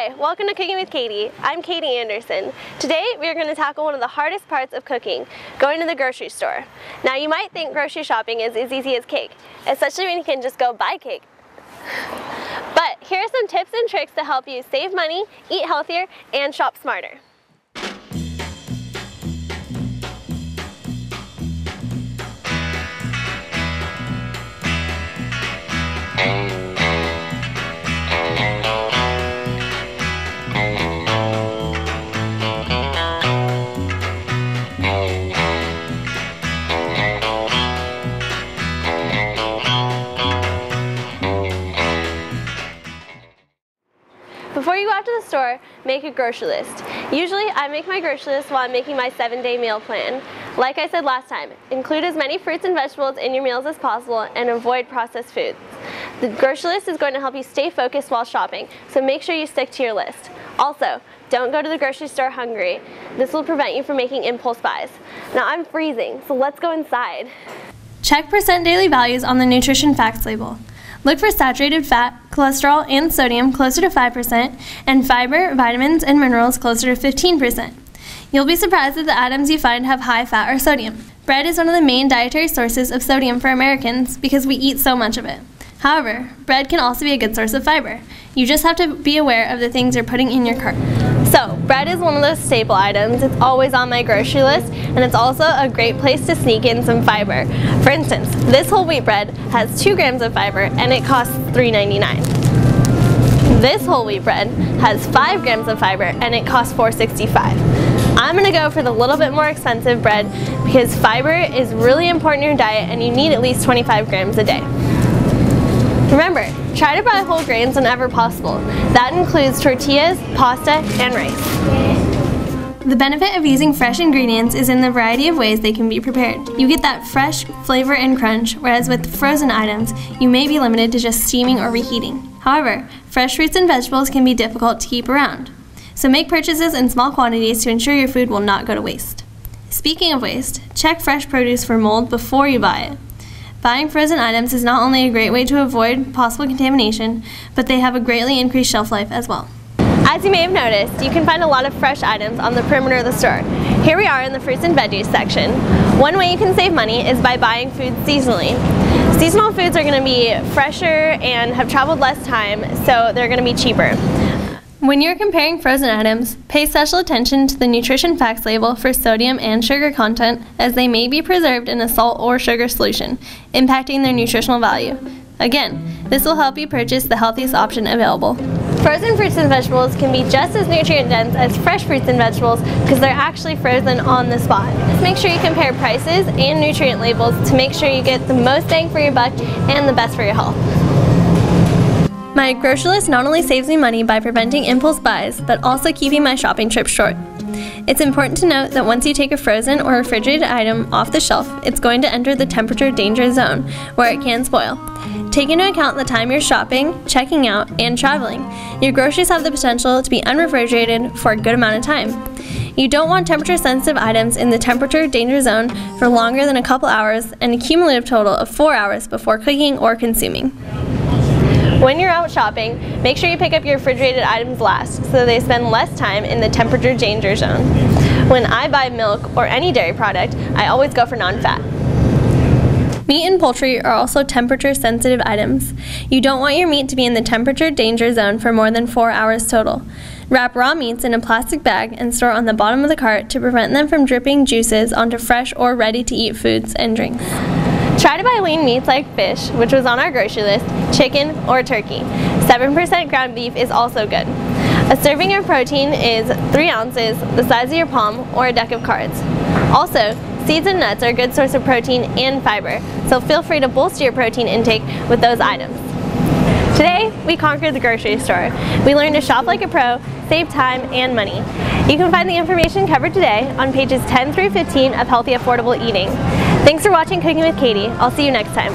Hi, welcome to Cooking with Katie. I'm Katie Anderson. Today we are going to tackle one of the hardest parts of cooking, going to the grocery store. Now you might think grocery shopping is as easy as cake, especially when you can just go buy cake. But here are some tips and tricks to help you save money, eat healthier, and shop smarter. Before you go out to the store, make a grocery list. Usually I make my grocery list while I'm making my 7-day meal plan. Like I said last time, include as many fruits and vegetables in your meals as possible and avoid processed foods. The grocery list is going to help you stay focused while shopping, so make sure you stick to your list. Also, don't go to the grocery store hungry. This will prevent you from making impulse buys. Now I'm freezing, so let's go inside. Check percent daily values on the nutrition facts label. Look for saturated fat, cholesterol, and sodium closer to 5%, and fiber, vitamins, and minerals closer to 15%. You'll be surprised that the items you find have high fat or sodium. Bread is one of the main dietary sources of sodium for Americans because we eat so much of it. However, bread can also be a good source of fiber. You just have to be aware of the things you're putting in your cart. So, bread is one of those staple items. It's always on my grocery list, and it's also a great place to sneak in some fiber. For instance, this whole wheat bread has 2 grams of fiber, and it costs $3.99. This whole wheat bread has 5 grams of fiber, and it costs $4.65. I'm going to go for the little bit more expensive bread because fiber is really important in your diet, and you need at least 25 grams a day. Remember, try to buy whole grains whenever possible. That includes tortillas, pasta, and rice. The benefit of using fresh ingredients is in the variety of ways they can be prepared. You get that fresh flavor and crunch, whereas with frozen items, you may be limited to just steaming or reheating. However, fresh fruits and vegetables can be difficult to keep around. So make purchases in small quantities to ensure your food will not go to waste. Speaking of waste, check fresh produce for mold before you buy it. Buying frozen items is not only a great way to avoid possible contamination, but they have a greatly increased shelf life as well. As you may have noticed, you can find a lot of fresh items on the perimeter of the store. Here we are in the fruits and veggies section. One way you can save money is by buying food seasonally. Seasonal foods are going to be fresher and have traveled less time, so they're going to be cheaper. When you're comparing frozen items, pay special attention to the nutrition facts label for sodium and sugar content, as they may be preserved in a salt or sugar solution, impacting their nutritional value. Again, this will help you purchase the healthiest option available. Frozen fruits and vegetables can be just as nutrient dense as fresh fruits and vegetables because they're actually frozen on the spot. Just make sure you compare prices and nutrient labels to make sure you get the most bang for your buck and the best for your health. My grocery list not only saves me money by preventing impulse buys, but also keeping my shopping trips short. It's important to note that once you take a frozen or refrigerated item off the shelf, it's going to enter the temperature danger zone, where it can spoil. Take into account the time you're shopping, checking out, and traveling. Your groceries have the potential to be unrefrigerated for a good amount of time. You don't want temperature-sensitive items in the temperature danger zone for longer than a couple hours and a cumulative total of 4 hours before cooking or consuming. When you're out shopping, make sure you pick up your refrigerated items last so they spend less time in the temperature danger zone. When I buy milk or any dairy product, I always go for non-fat. Meat and poultry are also temperature-sensitive items. You don't want your meat to be in the temperature danger zone for more than 4 hours total. Wrap raw meats in a plastic bag and store on the bottom of the cart to prevent them from dripping juices onto fresh or ready-to-eat foods and drinks. Try to buy lean meats like fish, which was on our grocery list, chicken, or turkey. 7% ground beef is also good. A serving of protein is 3 ounces, the size of your palm, or a deck of cards. Also, seeds and nuts are a good source of protein and fiber, so feel free to bolster your protein intake with those items. Today, we conquered the grocery store. We learned to shop like a pro, save time and money. You can find the information covered today on pages 10 through 15 of Healthy Affordable Eating. Thanks for watching Cooking with Katie. I'll see you next time.